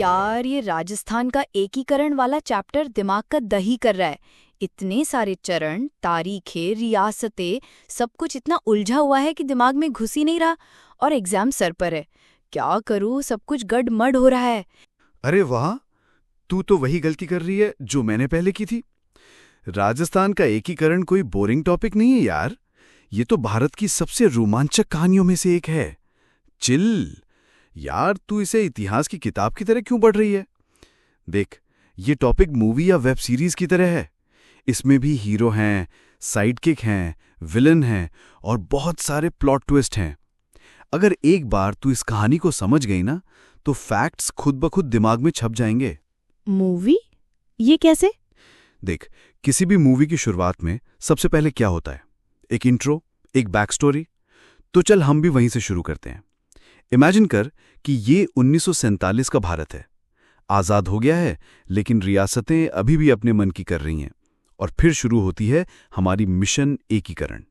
यार ये राजस्थान का एकीकरण वाला चैप्टर दिमाग का दही कर रहा है। इतने सारे चरण, तारीखें, रियासतें, सब कुछ इतना उलझा हुआ है कि दिमाग में घुस ही नहीं रहा। और एग्जाम सर पर है, क्या करूँ, सब कुछ गड़मड़ हो रहा है। अरे वाह, तू तो वही गलती कर रही है जो मैंने पहले की थी। राजस्थान का एकीकरण कोई बोरिंग टॉपिक नहीं है यार। ये तो भारत की सबसे रोमांचक कहानियों में से एक है। चिल यार, तू इसे इतिहास की किताब की तरह क्यों पढ़ रही है? देख, ये टॉपिक मूवी या वेब सीरीज की तरह है। इसमें भी हीरो हैं, साइडकिक हैं, विलन हैं और बहुत सारे प्लॉट ट्विस्ट हैं। अगर एक बार तू इस कहानी को समझ गई ना, तो फैक्ट्स खुद ब खुद दिमाग में छप जाएंगे। मूवी? ये कैसे? देख, किसी भी मूवी की शुरुआत में सबसे पहले क्या होता है? एक इंट्रो, एक बैक स्टोरी। तो चल हम भी वहीं से शुरू करते हैं। इमेजिन कर कि ये 1947 का भारत है। आज़ाद हो गया है, लेकिन रियासतें अभी भी अपने मन की कर रही हैं। और फिर शुरू होती है हमारी मिशन एकीकरण।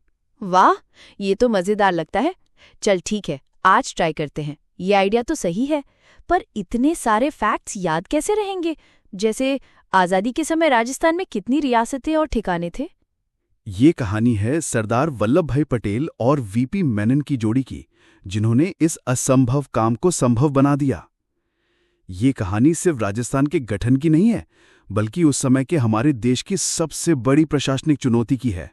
वाह, ये तो मजेदार लगता है। चल ठीक है, आज ट्राई करते हैं। ये आइडिया तो सही है, पर इतने सारे फैक्ट्स याद कैसे रहेंगे? जैसे आज़ादी के समय राजस्थान में कितनी रियासतें और ठिकाने थे? ये कहानी है सरदार वल्लभ भाई पटेल और वीपी मेनन की जोड़ी की, जिन्होंने इस असंभव काम को संभव बना दिया। ये कहानी सिर्फ राजस्थान के गठन की नहीं है, बल्कि उस समय के हमारे देश की सबसे बड़ी प्रशासनिक चुनौती की है।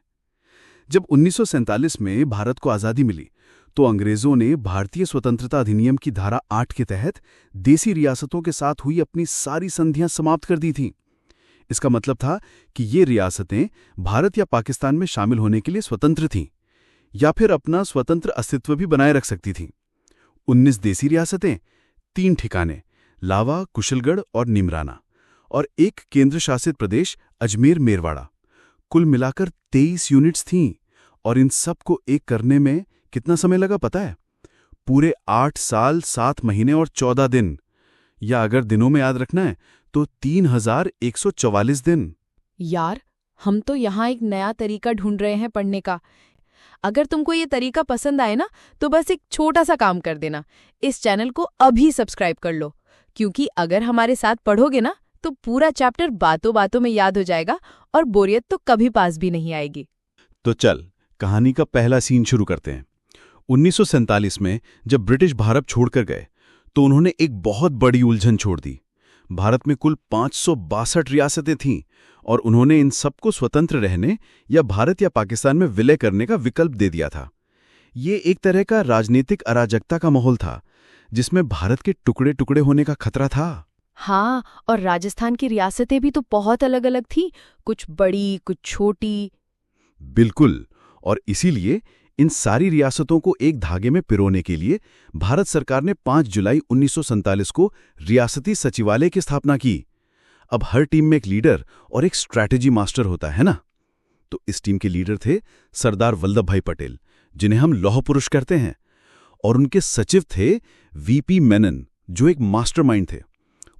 जब 1947 में भारत को आज़ादी मिली, तो अंग्रेजों ने भारतीय स्वतंत्रता अधिनियम की धारा 8 के तहत देसी रियासतों के साथ हुई अपनी सारी संधियां समाप्त कर दी थीं। इसका मतलब था कि ये रियासतें भारत या पाकिस्तान में शामिल होने के लिए स्वतंत्र थीं, या फिर अपना स्वतंत्र अस्तित्व भी बनाए रख सकती थीं। 19 देसी रियासतें, 3 ठिकाने लावा, कुशलगढ़ और निमराना, और एक केंद्र शासित प्रदेश अजमेर मेरवाड़ा। कुल मिलाकर 23 यूनिट्स थीं। और इन सब को एक करने में कितना समय लगा पता है? पूरे 8 साल 7 महीने और 14 दिन, या अगर दिनों में याद रखना है तो 3144 दिन। यार, हम तो यहाँ एक नया तरीका ढूंढ रहे हैं पढ़ने का। अगर तुमको ये तरीका पसंद आए ना, तो बस एक छोटा सा काम कर देना। इस चैनल को अभी सब्सक्राइब कर लो, क्योंकि अगर हमारे साथ पढ़ोगे ना, तो पूरा चैप्टर बातों बातों में याद हो जाएगा और बोरियत तो कभी पास भी नहीं आएगी। तो चल, कहानी का पहला सीन शुरू करते हैं। 1947 में जब ब्रिटिश भारत छोड़कर गए, तो उन्होंने एक बहुत बड़ी उलझन छोड़ दी। भारत में कुल 562 रियासतें थीं, और उन्होंने इन सबको स्वतंत्र रहने या भारत या पाकिस्तान में विलय करने का विकल्प दे दिया था। ये एक तरह का राजनीतिक अराजकता का माहौल था, जिसमें भारत के टुकड़े टुकड़े होने का खतरा था। हाँ, और राजस्थान की रियासतें भी तो बहुत अलग अलग थीं, कुछ बड़ी, कुछ छोटी। बिल्कुल, और इसीलिए इन सारी रियासतों को एक धागे में पिरोने के लिए भारत सरकार ने 5 जुलाई 1947 को रियासती सचिवालय की स्थापना की। अब हर टीम में एक लीडर और एक स्ट्रैटेजी मास्टर होता है ना। तो इस टीम के लीडर थे सरदार वल्लभ भाई पटेल, जिन्हें हम लौह पुरुष कहते हैं, और उनके सचिव थे वीपी मेनन, जो एक मास्टरमाइंड थे।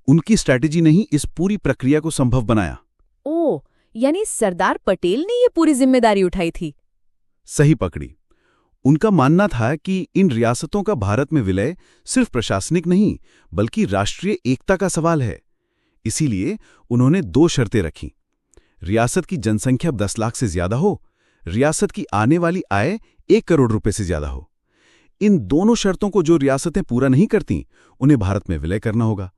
उनकी स्ट्रैटेजी ने ही इस पूरी प्रक्रिया को संभव बनाया। ओह, यानी सरदार पटेल ने ये पूरी जिम्मेदारी उठाई थी। सही पकड़ी। उनका मानना था कि इन रियासतों का भारत में विलय सिर्फ प्रशासनिक नहीं, बल्कि राष्ट्रीय एकता का सवाल है। इसीलिए उन्होंने 2 शर्तें रखीं। रियासत की जनसंख्या 10 लाख से ज्यादा हो, रियासत की आने वाली आय 1 करोड़ रुपए से ज्यादा हो। इन दोनों शर्तों को जो रियासतें पूरा नहीं करती, उन्हें भारत में विलय करना होगा।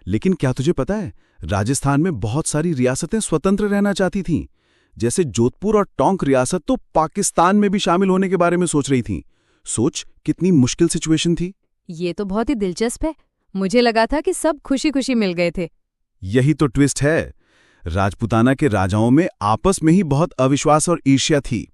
लेकिन क्या तुझे पता है, राजस्थान में बहुत सारी रियासतें स्वतंत्र रहना चाहती थीं। जैसे जोधपुर और टोंक रियासत तो पाकिस्तान में भी शामिल होने के बारे में सोच रही थीं। सोच, कितनी मुश्किल सिचुएशन थी। ये तो बहुत ही दिलचस्प है। मुझे लगा था कि सब खुशी खुशी मिल गए थे। यही तो ट्विस्ट है। राजपूताना के राजाओं में आपस में ही बहुत अविश्वास और ईर्ष्या थी।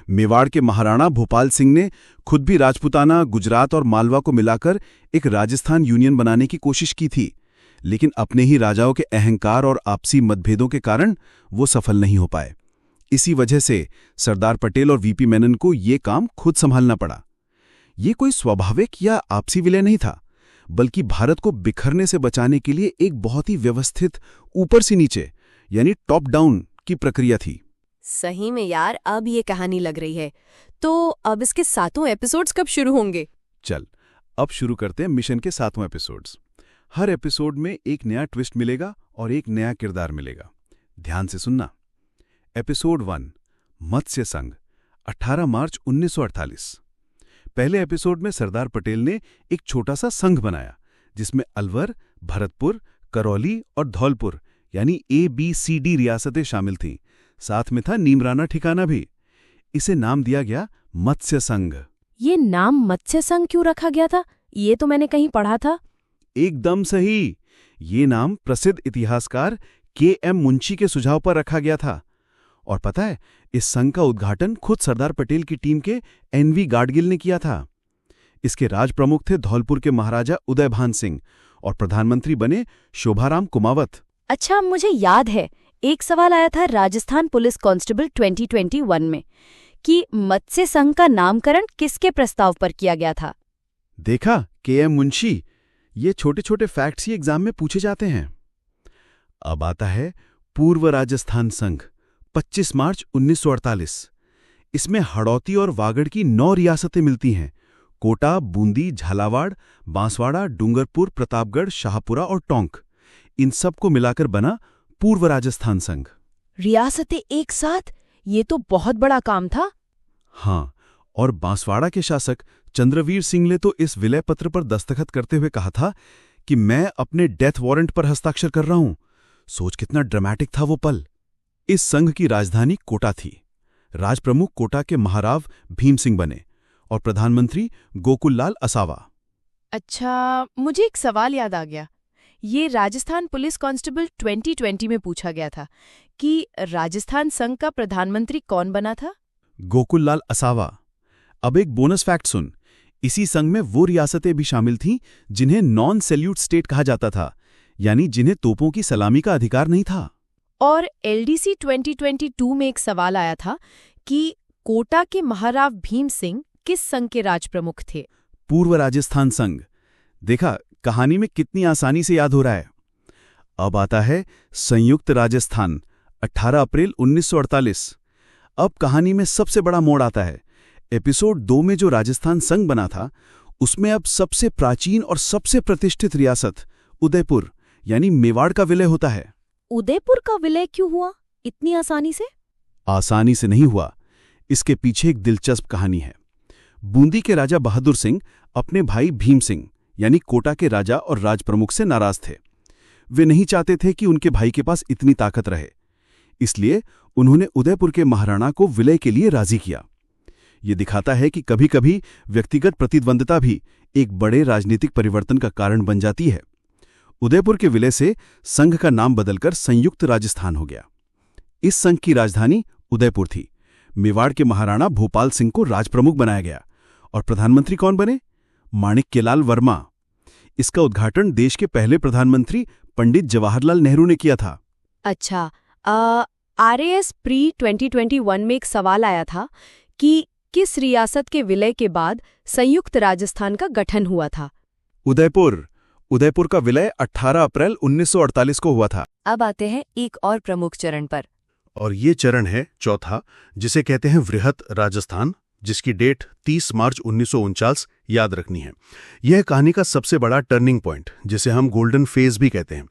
मेवाड़ के महाराणा भोपाल सिंह ने खुद भी राजपूताना, गुजरात और मालवा को मिलाकर एक राजस्थान यूनियन बनाने की कोशिश की थी, लेकिन अपने ही राजाओं के अहंकार और आपसी मतभेदों के कारण वो सफल नहीं हो पाए। इसी वजह से सरदार पटेल और वीपी मेनन को ये काम खुद संभालना पड़ा। ये कोई स्वाभाविक या आपसी विलय नहीं था, बल्कि भारत को बिखरने से बचाने के लिए एक बहुत ही व्यवस्थित ऊपर से नीचे यानी टॉप डाउन की प्रक्रिया थी। सही में यार, अब ये कहानी लग रही है। तो अब इसके 7 एपिसोड्स कब शुरू होंगे? चल, अब शुरू करते हैं मिशन के 7 एपिसोड्स। हर एपिसोड में एक नया ट्विस्ट मिलेगा और एक नया किरदार मिलेगा। ध्यान से सुनना। एपिसोड 1 मत्स्य संघ 18 मार्च 1948। पहले एपिसोड में सरदार पटेल ने एक छोटा सा संघ बनाया जिसमें अलवर, भरतपुर, करौली और धौलपुर यानी ABCD रियासतें शामिल थीं। साथ में था नीमराना ठिकाना भी। इसे नाम दिया गया मत्स्य संघ। ये नाम मत्स्य संघ क्यों रखा गया था? ये तो मैंने कहीं पढ़ा था। एकदम सही। ये नाम प्रसिद्ध इतिहासकार KM मुंशी के सुझाव पर रखा गया था। और पता है, इस संघ का उद्घाटन खुद सरदार पटेल की टीम के NV गाडगिल ने किया था। इसके राज प्रमुख थे धौलपुर के महाराजा उदयभान सिंह और प्रधानमंत्री बने शोभाराम कुमावत। अच्छा, मुझे याद है, एक सवाल आया था राजस्थान पुलिस कांस्टेबल 2021 में कि मत्स्य संघ का नामकरण किसके प्रस्ताव पर किया गया था। देखा, KM मुंशी। ये छोटे छोटे फैक्ट्स ही एग्जाम में पूछे जाते हैं। अब आता है पूर्व राजस्थान संघ 25 मार्च 1948। इसमें हड़ौती और वागड़ की 9 रियासतें मिलती हैं। कोटा, बूंदी, झालावाड़, बांसवाड़ा, डूंगरपुर, प्रतापगढ़, शाहपुरा और टोंक। इन सब को मिलाकर बना पूर्व राजस्थान संघ। रियासतें एक साथ? ये तो बहुत बड़ा काम था। हाँ, और बांसवाड़ा के शासक चंद्रवीर सिंह ने तो इस विलय पत्र पर दस्तखत करते हुए कहा था कि मैं अपने डेथ वारंट पर हस्ताक्षर कर रहा हूं। सोच कितना ड्रामेटिक था वो पल। इस संघ की राजधानी कोटा थी। राजप्रमुख कोटा के महाराव भीम सिंह बने और प्रधानमंत्री गोकुललाल असावा। अच्छा, मुझे एक सवाल याद आ गया। ये राजस्थान पुलिस कांस्टेबल 2020 में पूछा गया था कि राजस्थान संघ का प्रधानमंत्री कौन बना था? गोकुललाल असावा। अब एक बोनस फैक्ट सुन। इसी संघ में वो रियासतें भी शामिल थीं जिन्हें नॉन सैल्यूट स्टेट कहा जाता था, यानी जिन्हें तोपों की सलामी का अधिकार नहीं था। और LDC 2022 में एक सवाल आया था कि कोटा के महाराव भीम सिंह किस संघ के राजप्रमुख थे? पूर्व राजस्थान संघ। देखा, कहानी में कितनी आसानी से याद हो रहा है। अब आता है संयुक्त राजस्थान 18 अप्रैल 1948। अब कहानी में सबसे बड़ा मोड़ आता है। एपिसोड 2 में जो राजस्थान संघ बना था उसमें अब सबसे प्राचीन और सबसे प्रतिष्ठित रियासत उदयपुर यानी मेवाड़ का विलय होता है। उदयपुर का विलय क्यों हुआ इतनी आसानी से? आसानी से नहीं हुआ, इसके पीछे एक दिलचस्प कहानी है। बूंदी के राजा बहादुर सिंह अपने भाई भीम सिंह यानी कोटा के राजा और राजप्रमुख से नाराज थे। वे नहीं चाहते थे कि उनके भाई के पास इतनी ताकत रहे, इसलिए उन्होंने उदयपुर के महाराणा को विलय के लिए राजी किया। ये दिखाता है कि कभी-कभी व्यक्तिगत प्रतिद्वंद्विता भी एक बड़े राजनीतिक परिवर्तन का कारण बन जाती है। उदयपुर के विलय से संघ का नाम बदलकर संयुक्त राजस्थान हो गया। इस संघ की राजधानी उदयपुर थी। मेवाड़ के महाराणा भोपाल सिंह को राजप्रमुख बनाया गया और प्रधानमंत्री कौन बने? माणिक्यलाल वर्मा। इसका उद्घाटन देश के पहले प्रधानमंत्री पंडित जवाहरलाल नेहरू ने किया था। अच्छा, RAS प्री 2021 में एक सवाल आया था कि किस रियासत के विलय के बाद संयुक्त राजस्थान का गठन हुआ था? उदयपुर का विलय 18 अप्रैल 1948 को हुआ था। अब आते हैं एक और प्रमुख चरण पर। और ये चरण है चौथा, जिसे कहते हैं वृहत राजस्थान, जिसकी डेट 30 मार्च 1949 याद रखनी है। यह कहानी का सबसे बड़ा टर्निंग पॉइंट, जिसे हम गोल्डन फेज भी कहते हैं।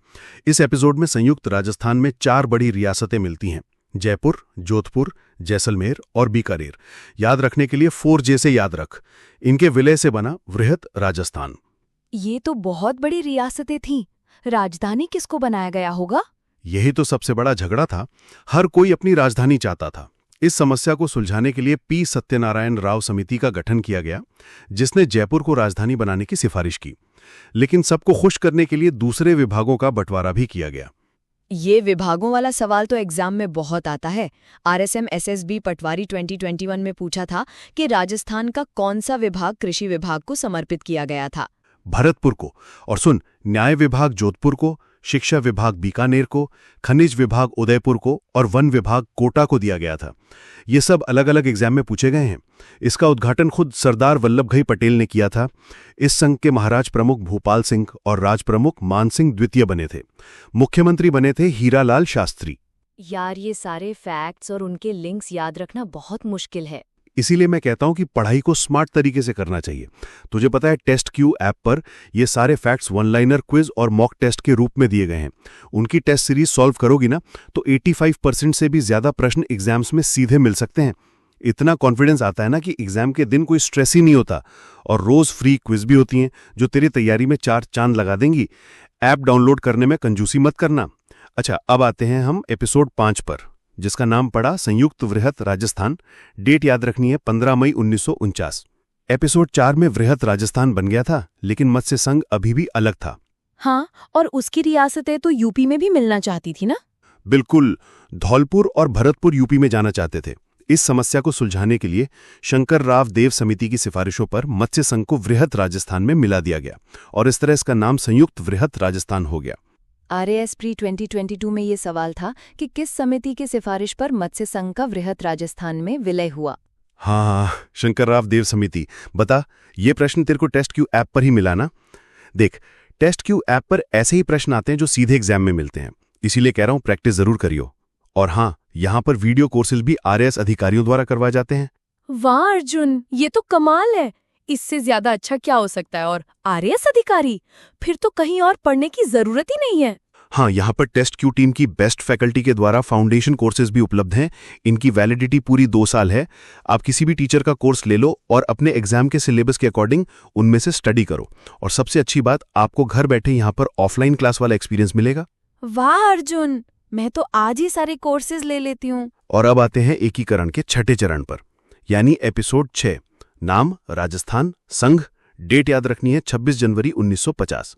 इस एपिसोड में संयुक्त राजस्थान में 4 बड़ी रियासतें मिलती हैं: जयपुर, जोधपुर, जैसलमेर और बीकानेर। याद रखने के लिए 4J से याद रख। इनके विलय से बना वृहत राजस्थान। ये तो बहुत बड़ी रियासतें थीं। राजधानी किसको बनाया गया होगा? यही तो सबसे बड़ा झगड़ा था। हर कोई अपनी राजधानी चाहता था। इस समस्या को सुलझाने के लिए P सत्यनारायण राव समिति का गठन किया गया, जिसने जयपुर को राजधानी बनाने की सिफारिश की। लेकिन सबको खुश करने के लिए दूसरे विभागों का बंटवारा भी किया गया। ये विभागों वाला सवाल तो एग्जाम में बहुत आता है। RSM SSB पटवारी 2021 में पूछा था कि राजस्थान का कौन सा विभाग कृषि विभाग को समर्पित किया गया था? भरतपुर को। और सुन, न्याय विभाग जोधपुर को, शिक्षा विभाग बीकानेर को, खनिज विभाग उदयपुर को और वन विभाग कोटा को दिया गया था। ये सब अलग अलग एग्जाम में पूछे गए हैं। इसका उद्घाटन खुद सरदार वल्लभभाई पटेल ने किया था। इस संघ के महाराज प्रमुख भोपाल सिंह और राज प्रमुख मान सिंह द्वितीय बने थे। मुख्यमंत्री बने थे हीरालाल शास्त्री। यार, ये सारे फैक्ट्स और उनके लिंक्स याद रखना बहुत मुश्किल है। इसीलिए मैं कहता हूं कि पढ़ाई को स्मार्ट तरीके से करना चाहिए। तुझे पता है टेस्ट क्यू ऐप पर ये सारे फैक्ट्स वन लाइनर क्विज और मॉक टेस्ट के रूप में दिए गए हैं। उनकी टेस्ट सीरीज सॉल्व करोगी ना तो 85% से भी ज्यादा प्रश्न एग्जाम्स में सीधे मिल सकते हैं। इतना कॉन्फिडेंस आता है ना कि एग्जाम के दिन कोई स्ट्रेस ही नहीं होता। और रोज फ्री क्विज भी होती हैं जो तेरी तैयारी में 4 चांद लगा देंगी। ऐप डाउनलोड करने में कंजूसी मत करना। अच्छा, अब आते हैं हम एपिसोड 5 पर, जिसका नाम पड़ा संयुक्त वृहत राजस्थान। डेट याद रखनी है 15 मई 1949। एपिसोड 4 में वृहत राजस्थान बन गया था, लेकिन मत्स्य संघ अभी भी अलग था। हाँ, और उसकी रियासतें तो यूपी में भी मिलना चाहती थी ना? बिल्कुल, धौलपुर और भरतपुर यूपी में जाना चाहते थे। इस समस्या को सुलझाने के लिए शंकर राव देव समिति की सिफारिशों पर मत्स्य संघ को वृहत राजस्थान में मिला दिया गया और इस तरह इसका नाम संयुक्त वृहत राजस्थान हो गया। RAS प्री 2022 में ये सवाल था कि किस समिति की सिफारिश पर मत्स्य संघ का वृहत राजस्थान में विलय हुआ? हाँ, शंकर राव देव समिति। बता, ये प्रश्न तेरे को टेस्ट क्यू ऐप पर ही मिला ना? देख, टेस्ट क्यू ऐप पर ऐसे ही प्रश्न आते हैं जो सीधे एग्जाम में मिलते हैं, इसीलिए कह रहा हूं प्रैक्टिस जरूर करियो। और हाँ, यहाँ पर वीडियो कोर्सेज भी RAS अधिकारियों द्वारा करवाए जाते हैं। वाह अर्जुन, ये तो कमाल है। इससे ज्यादा अच्छा क्या हो सकता है? और RAS अधिकारी? फिर तो कहीं और पढ़ने की जरूरत ही नहीं है। हाँ, यहाँ पर टेस्ट क्यू टीम की बेस्ट फैकल्टी के द्वारा फाउंडेशन कोर्सेज भी उपलब्ध हैं। इनकी वैलिडिटी पूरी 2 साल है। आप किसी भी टीचर का कोर्स ले लो और अपने एग्जाम के सिलेबस के अकॉर्डिंग उनमें से स्टडी करो। और सबसे अच्छी बात, आपको घर बैठे यहाँ पर ऑफलाइन क्लास वाला एक्सपीरियंस मिलेगा। वाह अर्जुन, मैं तो आज ही सारे कोर्सेज ले लेती हूँ। और अब आते हैं एकीकरण के छठे चरण पर, यानी एपिसोड 6। नाम राजस्थान, संघ। डेट याद रखनी है 26 जनवरी 1950।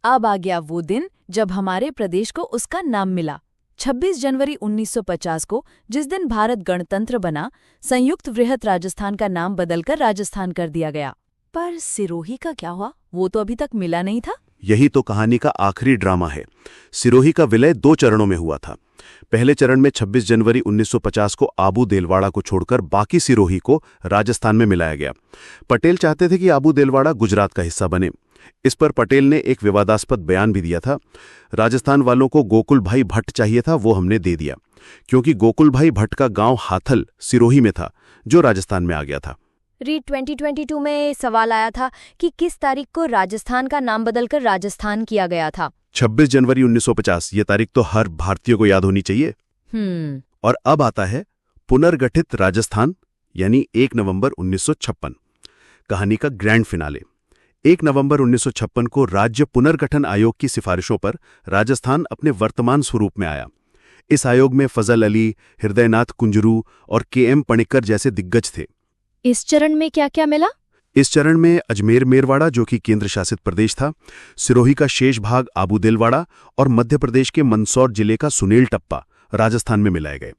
अब आ गया वो दिन जब हमारे प्रदेश को उसका नाम मिला। 26 जनवरी 1950 को, जिस दिन भारत गणतंत्र बना, संयुक्त वृहत राजस्थान का नाम बदलकर राजस्थान कर दिया गया। पर सिरोही का क्या हुआ? वो तो अभी तक मिला नहीं था। यही तो कहानी का आखिरी ड्रामा है। सिरोही का विलय 2 चरणों में हुआ था। पहले चरण में 26 जनवरी 1950 को आबू देलवाड़ा को छोड़कर बाकी सिरोही को राजस्थान में मिलाया गया। पटेल चाहते थे कि आबू देलवाड़ा गुजरात का हिस्सा बने। इस पर पटेल ने एक विवादास्पद बयान भी दिया था। राजस्थान वालों को गोकुल भाई भट्ट चाहिए था, वो हमने दे दिया, क्योंकि गोकुल भाई भट्ट का गांव हाथल सिरोही में था, जो राजस्थान में आ गया था। रीट 2022 में सवाल आया था कि किस तारीख को राजस्थान का नाम बदलकर राजस्थान किया गया था? 26 जनवरी 1950। ये तारीख तो हर भारतीय को याद होनी चाहिए। और अब आता है पुनर्गठित राजस्थान, यानी 1 नवंबर 1956। कहानी का ग्रैंड फिनाले। 1 नवंबर 1956 को राज्य पुनर्गठन आयोग की सिफारिशों पर राजस्थान अपने वर्तमान स्वरूप में आया। इस आयोग में फजल अली, हृदयनाथ कुंजरू और KM पणिक्कर जैसे दिग्गज थे। इस चरण में क्या क्या मिला? इस चरण में अजमेर मेरवाड़ा, जो कि केंद्र शासित प्रदेश था, सिरोही का शेष भाग आबू देलवाड़ा और मध्य प्रदेश के मंदसौर जिले का सुनेल टप्पा राजस्थान में मिलाए गए।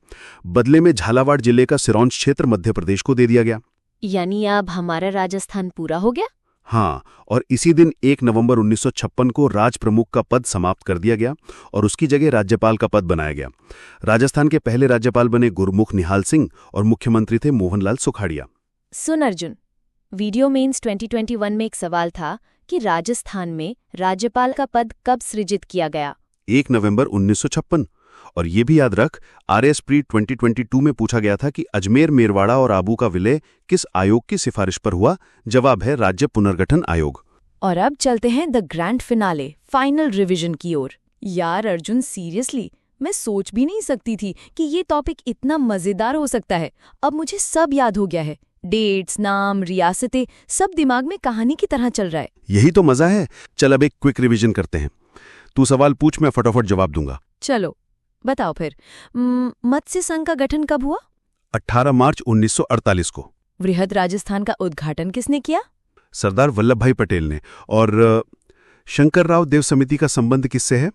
बदले में झालावाड़ जिले का सिरोंज क्षेत्र मध्य प्रदेश को दे दिया गया। यानी अब हमारा राजस्थान पूरा हो गया? हाँ, और इसी दिन 1 नवंबर 1956 को राज प्रमुख का पद समाप्त कर दिया गया और उसकी जगह राज्यपाल का पद बनाया गया। राजस्थान के पहले राज्यपाल बने गुरमुख निहाल सिंह और मुख्यमंत्री थे मोहनलाल सुखाड़िया। सुन अर्जुन, वीडियो मेंस 2021 में एक सवाल था कि राजस्थान में राज्यपाल का पद कब सृजित किया गया? 1 नवंबर 1956। और ये भी याद रख, RAS प्री 2022 में पूछा गया था कि अजमेर मेरवाड़ा और आबू का विलय किस आयोग की सिफारिश पर हुआ? जवाब है राज्य पुनर्गठन आयोग। और अब चलते हैं the grand finale, final revision की ओर। यार अर्जुन, सीरियसली मैं सोच भी नहीं सकती थी कि ये टॉपिक इतना मजेदार हो सकता है। अब मुझे सब याद हो गया है। डेट्स, नाम, रियासतें, सब दिमाग में कहानी की तरह चल रहा है। यही तो मजा है। चल अब एक क्विक रिवीजन करते हैं। तू सवाल पूछ, मैं फटाफट जवाब दूंगा। चलो बताओ फिर। मत्स्य संघ का गठन कब हुआ? 18 मार्च 1948 को। वृहद राजस्थान का उद्घाटन किसने किया? सरदार वल्लभ भाई पटेल ने। और शंकर राव देव समिति का संबंध किससे है?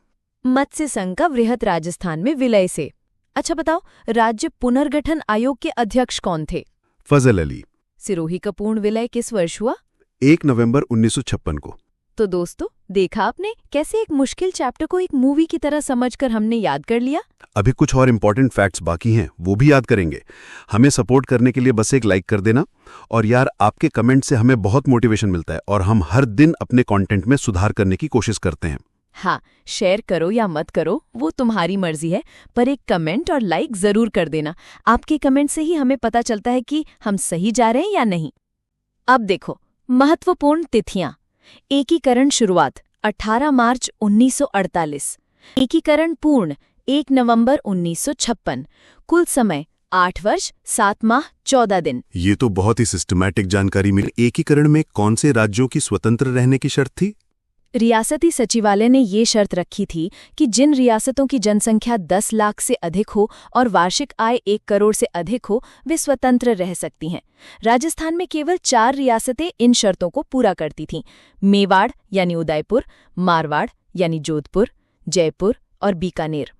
मत्स्य संघ का वृहद राजस्थान में विलय से। अच्छा बताओ, राज्य पुनर्गठन आयोग के अध्यक्ष कौन थे? फजल अली। सिरोही का पूर्ण विलय किस वर्ष हुआ? 1 नवंबर 1956 को। तो दोस्तों, देखा आपने कैसे एक मुश्किल चैप्टर को एक मूवी की तरह समझकर हमने याद कर लिया। अभी कुछ और इम्पोर्टेंट फैक्ट्स बाकी हैं, वो भी याद करेंगे। हमें सपोर्ट करने के लिए बस एक लाइक कर देना। और यार, आपके कमेंट से हमें बहुत मोटिवेशन मिलता है और हम हर दिन अपने कंटेंट में सुधार करने की कोशिश करते हैं। हाँ, शेयर करो या मत करो वो तुम्हारी मर्जी है, पर एक कमेंट और लाइक जरूर कर देना। आपके कमेंट से ही हमें पता चलता है कि हम सही जा रहे हैं या नहीं। अब देखो महत्वपूर्ण तिथियां। एकीकरण शुरुआत 18 मार्च 1948। एकीकरण पूर्ण 1 नवंबर 1956। कुल समय 8 वर्ष 7 माह 14 दिन। ये तो बहुत ही सिस्टमैटिक जानकारी मिली। एकीकरण में कौन से राज्यों की स्वतंत्र रहने की शर्त थी? रियासती सचिवालय ने ये शर्त रखी थी कि जिन रियासतों की जनसंख्या 10 लाख से अधिक हो और वार्षिक आय 1 करोड़ से अधिक हो वे स्वतंत्र रह सकती हैं। राजस्थान में केवल 4 रियासतें इन शर्तों को पूरा करती थीं। मेवाड़ यानी उदयपुर, मारवाड़ यानी जोधपुर, जयपुर और बीकानेर।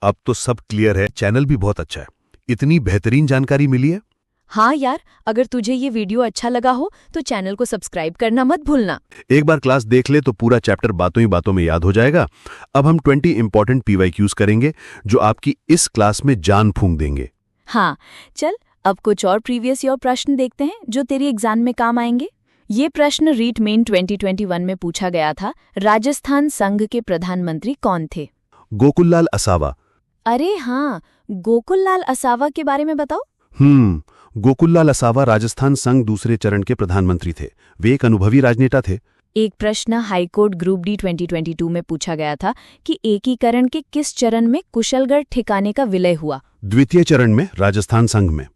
अब तो सब क्लियर है। चैनल भी बहुत अच्छा है। इतनी बेहतरीन जानकारी मिली है। हाँ यार, अगर तुझे ये वीडियो अच्छा लगा हो तो चैनल को सब्सक्राइब करना मत भूलना। एक बार क्लास देख ले तो पूरा चैप्टर बातों ही बातों में याद हो जाएगा। अब हम 20 इंपॉर्टेंट PYQs करेंगे जो आपकी इस क्लास में जान फूंक देंगे। हाँ, चल अब कुछ और प्रीवियस ईयर प्रश्न देखते हैं जो तेरी एग्जाम में काम आएंगे। ये प्रश्न रीट मेन 2021 में पूछा गया था। राजस्थान संघ के प्रधानमंत्री कौन थे? गोकुललाल असावा। अरे हाँ, गोकुललाल असावा के बारे में बताओ। गोकुललाल असावा राजस्थान संघ दूसरे चरण के प्रधानमंत्री थे। वे एक अनुभवी राजनेता थे। एक प्रश्न हाईकोर्ट ग्रुप डी 2022 में पूछा गया था कि एकीकरण के किस चरण में कुशलगढ़ ठिकाने का विलय हुआ? द्वितीय चरण में राजस्थान संघ में।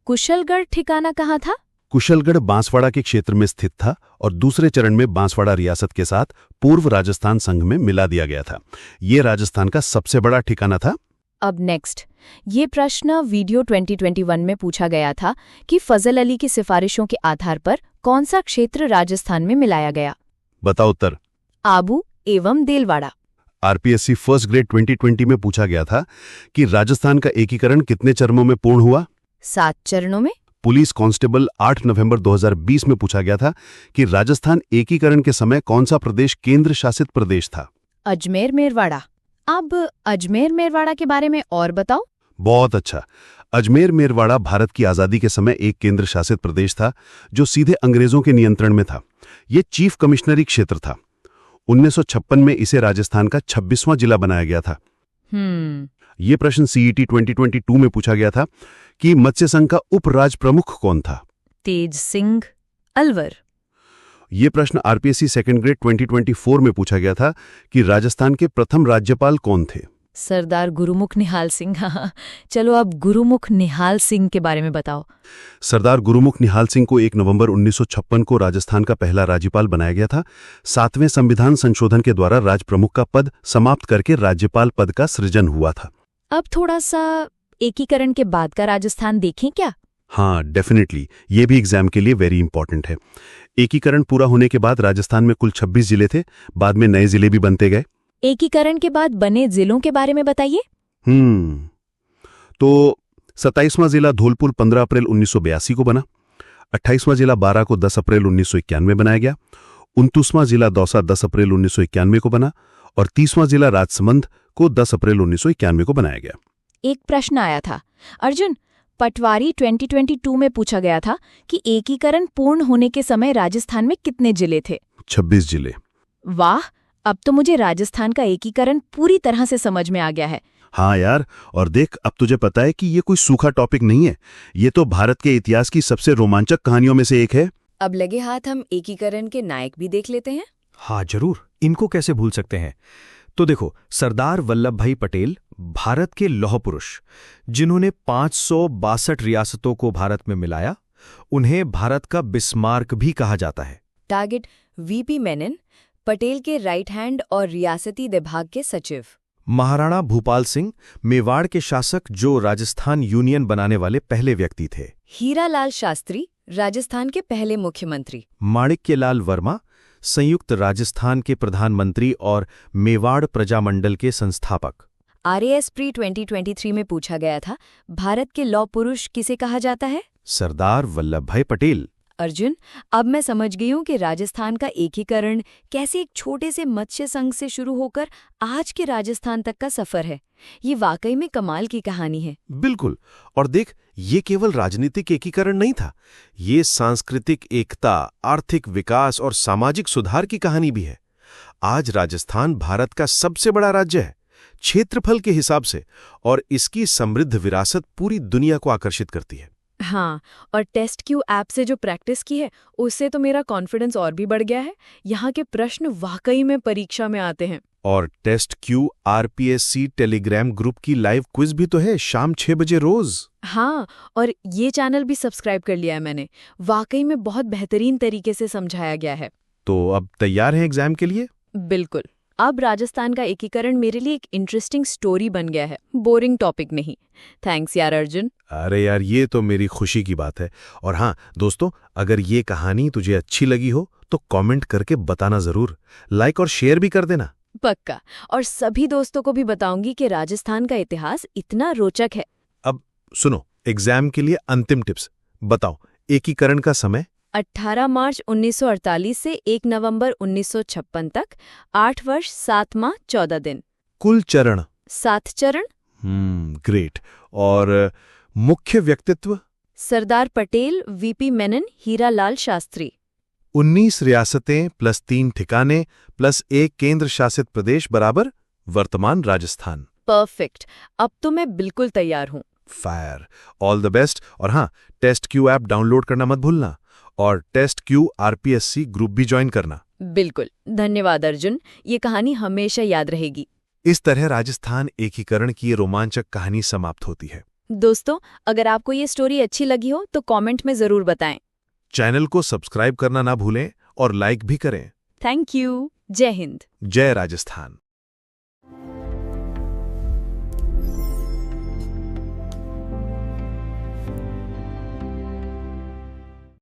कुशलगढ़ ठिकाना कहाँ था? कुशलगढ़ बांसवाड़ा के क्षेत्र में स्थित था और दूसरे चरण में बांसवाड़ा रियासत के साथ पूर्व राजस्थान संघ में मिला दिया गया था। ये राजस्थान का सबसे बड़ा ठिकाना था। अब नेक्स्ट, ये प्रश्न वीडियो 2021 में पूछा गया था कि फजल अली की सिफारिशों के आधार पर कौन सा क्षेत्र राजस्थान में मिलाया गया? बताओ उत्तर। आबू एवं देलवाड़ा। RPSC फर्स्ट ग्रेड 2020 में पूछा गया था कि राजस्थान का एकीकरण कितने चरणों में पूर्ण हुआ? 7 चरणों में। पुलिस कांस्टेबल 8 नवंबर 2020 में पूछा गया था कि राजस्थान एकीकरण के समय कौन सा प्रदेश केंद्र शासित प्रदेश था? अजमेर मेरवाड़ा। अब अजमेर मेरवाड़ा के बारे में और बताओ। बहुत अच्छा। अजमेर मेरवाड़ा भारत की आजादी के समय एक केंद्र शासित प्रदेश था जो सीधे अंग्रेजों के नियंत्रण में था। ये चीफ कमिश्नरी क्षेत्र था। 1956 में इसे राजस्थान का 26वां जिला बनाया गया था। ये प्रश्न CET 2022 में पूछा गया था कि मत्स्य संघ का उपराज प्रमुख कौन था? तेज सिंह अलवर। ये प्रश्न RPSC सेकंड ग्रेड 2024 में पूछा गया था कि राजस्थान के प्रथम राज्यपाल कौन थे? सरदार गुरुमुख निहाल सिंह। हाँ, चलो अब गुरुमुख निहाल सिंह के बारे में बताओ। सरदार गुरुमुख निहाल सिंह को 1 नवंबर 1956 को राजस्थान का पहला राज्यपाल बनाया गया था। 7वें संविधान संशोधन के द्वारा राज प्रमुख का पद समाप्त करके राज्यपाल पद का सृजन हुआ था। अब थोड़ा सा एकीकरण के बाद का राजस्थान देखें क्या? हाँ, डेफिनेटली। ये भी एग्जाम के लिए वेरी इंपॉर्टेंट है। एकीकरण पूरा होने के बाद राजस्थान में कुल 26 जिले थे। बाद में नए जिले भी बनते गए। एकीकरण के बाद बने जिलों के बारे में बताइए। तो 27वां जिला धौलपुर 15 अप्रैल 1982 को बना। 28वां जिला बारां को 10 अप्रैल 1991 में बनाया गया। 29वां जिला दौसा 10 अप्रैल 1991 को बना और 30वां जिला राजसमंद को 10 अप्रैल 1991 को बनाया गया। एक प्रश्न आया था अर्जुन, पटवारी 2022 में पूछा गया था कि एकीकरण पूर्ण होने के समय राजस्थान में कितने जिले थे? 26 जिले। वाह, अब तो मुझे राजस्थान का एकीकरण पूरी तरह से समझ में आ गया है। हाँ यार, और देख अब तुझे पता है कि ये कोई सूखा टॉपिक नहीं है। ये तो भारत के इतिहास की सबसे रोमांचक कहानियों में से एक है। अब लगे हाथ हम एकीकरण के नायक भी देख लेते हैं। हाँ जरूर, इनको कैसे भूल सकते हैं। तो देखो, सरदार वल्लभ भाई पटेल भारत के लौह पुरुष, जिन्होंने 562 रियासतों को भारत में मिलाया। उन्हें भारत का बिस्मार्क भी कहा जाता है। टारगेट VP मेनन, पटेल के राइट हैंड और रियासती विभाग के सचिव। महाराणा भूपाल सिंह, मेवाड़ के शासक जो राजस्थान यूनियन बनाने वाले पहले व्यक्ति थे। हीरालाल शास्त्री, राजस्थान के पहले मुख्यमंत्री। माणिक्यलाल वर्मा, संयुक्त राजस्थान के प्रधानमंत्री और मेवाड़ प्रजामंडल के संस्थापक। RAS प्री 2023 में पूछा गया था, भारत के लौह पुरुष किसे कहा जाता है? सरदार वल्लभ भाई पटेल। अर्जुन, अब मैं समझ गई हूँ कि राजस्थान का एकीकरण कैसे एक छोटे से मत्स्य संघ से शुरू होकर आज के राजस्थान तक का सफर है। ये वाकई में कमाल की कहानी है। बिल्कुल। और देख, ये केवल राजनीतिक एकीकरण नहीं था, ये सांस्कृतिक एकता, आर्थिक विकास और सामाजिक सुधार की कहानी भी है। आज राजस्थान भारत का सबसे बड़ा राज्य है क्षेत्रफल के हिसाब से, और इसकी समृद्ध विरासत पूरी दुनिया को आकर्षित करती है। हाँ, और टेस्ट क्यू ऐप से जो प्रैक्टिस की है उससे तो मेरा कॉन्फिडेंस और भी बढ़ गया है। यहाँ के प्रश्न वाकई में परीक्षा में आते हैं। और टेस्ट क्यू RPSC टेलीग्राम ग्रुप की लाइव क्विज भी तो है शाम 6 बजे रोज। हाँ, और ये चैनल भी सब्सक्राइब कर लिया है मैंने। वाकई में बहुत बेहतरीन तरीके से समझाया गया है। तो अब तैयार हैं एग्जाम के लिए? बिल्कुल। अब राजस्थान का एकीकरण मेरे लिए एक इंटरेस्टिंग स्टोरी बन गया है, बोरिंग टॉपिक नहीं। थैंक्स यार अर्जुन। अरे यार, ये तो मेरी खुशी की बात है। और हाँ दोस्तों, अगर ये कहानी तुझे अच्छी लगी हो तो कमेंट करके बताना जरूर, लाइक और शेयर भी कर देना। पक्का। और सभी दोस्तों को भी बताऊंगी कि राजस्थान का इतिहास इतना रोचक है। अब सुनो, एग्जाम के लिए अंतिम टिप्स बताओ। एकीकरण का समय 18 मार्च 1948 से 1 नवंबर 1956 तक, 8 वर्ष 7 माह 14 दिन। कुल चरण 7 चरण। ग्रेट। और मुख्य व्यक्तित्व सरदार पटेल, VP मेनन, हीरालाल शास्त्री। 19 रियासतें प्लस 3 ठिकाने प्लस 1 केंद्र शासित प्रदेश बराबर वर्तमान राजस्थान। परफेक्ट। अब तो मैं बिल्कुल तैयार हूँ। फायर। All the best. और हाँ, टेस्ट क्यू ऐप डाउनलोड करना मत भूलना, और टेस्ट क्यू RPSC ग्रुप भी ज्वाइन करना। बिल्कुल। धन्यवाद अर्जुन, ये कहानी हमेशा याद रहेगी। इस तरह राजस्थान एकीकरण की ये रोमांचक कहानी समाप्त होती है। दोस्तों, अगर आपको ये स्टोरी अच्छी लगी हो तो कमेंट में जरूर बताएं। चैनल को सब्सक्राइब करना ना भूलें और लाइक भी करें। Thank you. जय हिंद। जय राजस्थान।